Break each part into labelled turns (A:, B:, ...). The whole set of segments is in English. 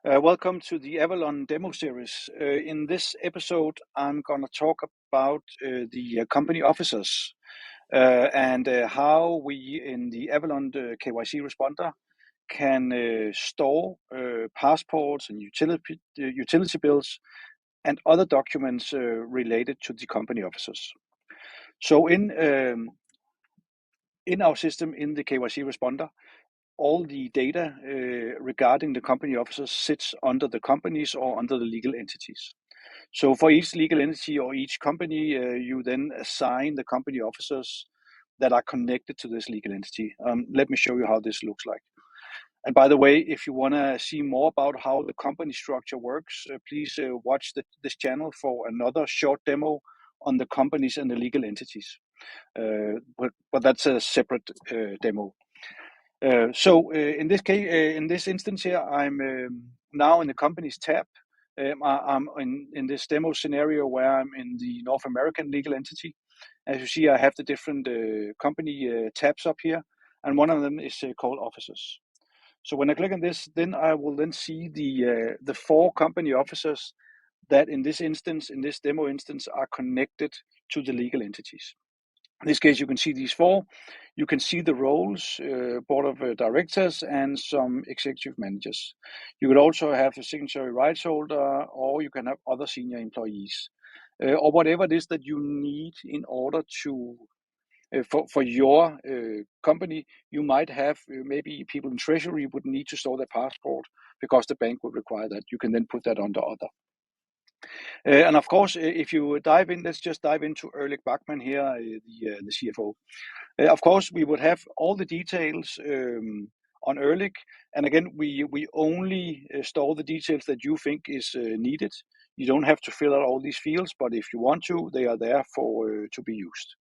A: Welcome to the Avallone demo series. In this episode, I'm going to talk about the company officers and how we in the Avallone KYC Responder can store passports and utility bills and other documents related to the company officers. So in our system, in the KYC Responder, all the data regarding the company officers sits under the companies or under the legal entities. So for each legal entity or each company, you then assign the company officers that are connected to this legal entity. Let me show you how this looks like. And by the way, if you want to see more about how the company structure works, please watch this channel for another short demo on the companies and the legal entities. But that's a separate demo. In this case, in this instance here, I'm now in the companies tab. I'm in this demo scenario where I'm in the North American legal entity. As you see, I have the different company tabs up here, and one of them is called officers. So when I click on this, then I will then see the four company officers that in this instance, in this demo instance, are connected to the legal entities. In this case, you can see these four. You can see the roles, board of directors, and some executive managers. You could also have a signatory rights holder, or you can have other senior employees, or whatever it is that you need in order to, for your company. You might have maybe people in treasury would need to store their passport because the bank would require that. You can then put that under other. And of course, if you dive in, let's just dive into Erlich Bachmann here, the CFO. Of course, we would have all the details on Erlich, and again, we only store the details that you think is needed. You don't have to fill out all these fields, but if you want to, they are there for to be used.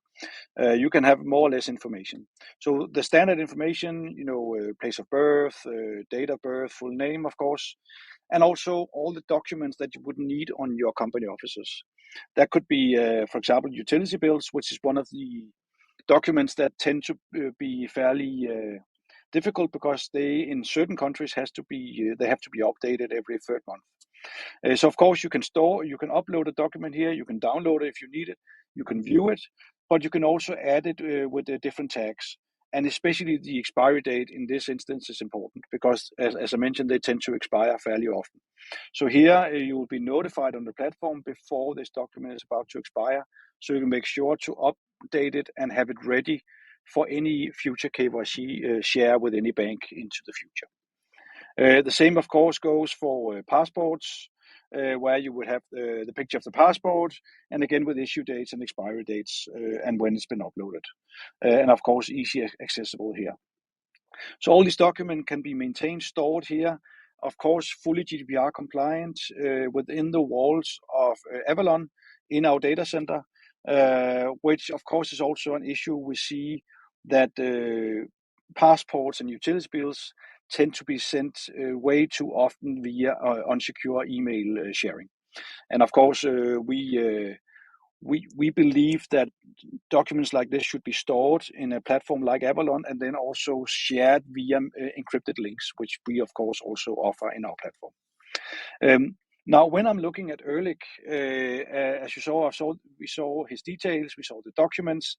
A: You can have more or less information. So the standard information, place of birth, date of birth, full name, of course, and also all the documents that you would need on your company officers. That could be, for example, utility bills, which is one of the documents that tend to be fairly difficult because they, in certain countries, have to be updated every third month. So of course you can upload a document here, you can download it if you need it, you can view it, but you can also add it with different tags. And especially the expiry date in this instance is important because, as I mentioned, they tend to expire fairly often. So here you will be notified on the platform before this document is about to expire, so you can make sure to update it and have it ready for any future KYC share with any bank into the future. The same, of course, goes for passports, where you would have the picture of the passport, and again with issue dates and expiry dates and when it's been uploaded. And of course, easy accessible here. So all these documents can be maintained, stored here, of course, fully GDPR compliant within the walls of Avallone in our data center, which of course is also an issue. We see that passports and utility bills tend to be sent way too often via unsecure email sharing. And of course, we believe that documents like this should be stored in a platform like Avallone and then also shared via encrypted links, which we of course also offer in our platform. Now, when I'm looking at Erlich, as you saw, we saw his details, we saw the documents,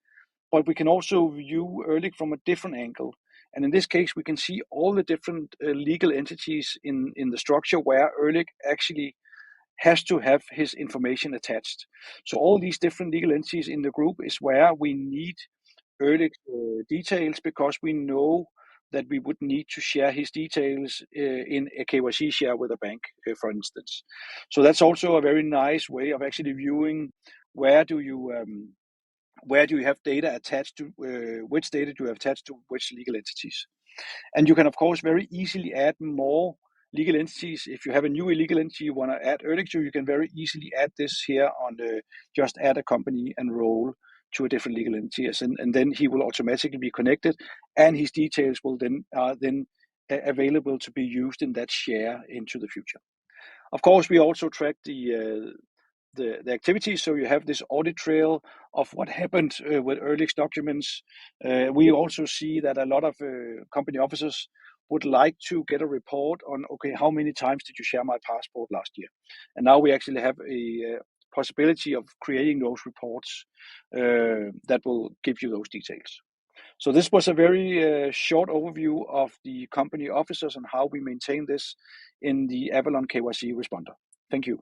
A: but we can also view Erlich from a different angle. And in this case, we can see all the different legal entities in the structure where Erlich actually has to have his information attached. So all these different legal entities in the group is where we need Erlich's details because we know that we would need to share his details in a KYC share with a bank, for instance. So that's also a very nice way of actually viewing where do you have data attached to, which data do you have attached to which legal entities. And you can, of course, very easily add more legal entities. If you have a new legal entity you want to add Erlich to, you can very easily add this here on just add a company and role to a different legal entity, and then he will automatically be connected, and his details will then available to be used in that share into the future. Of course, we also track the activities, so you have this audit trail of what happened with Erlich's documents. We also see that a lot of company officers would like to get a report on, okay, how many times did you share my passport last year? And now we actually have a possibility of creating those reports that will give you those details. So this was a very short overview of the company officers and how we maintain this in the Avallone KYC Responder. Thank you.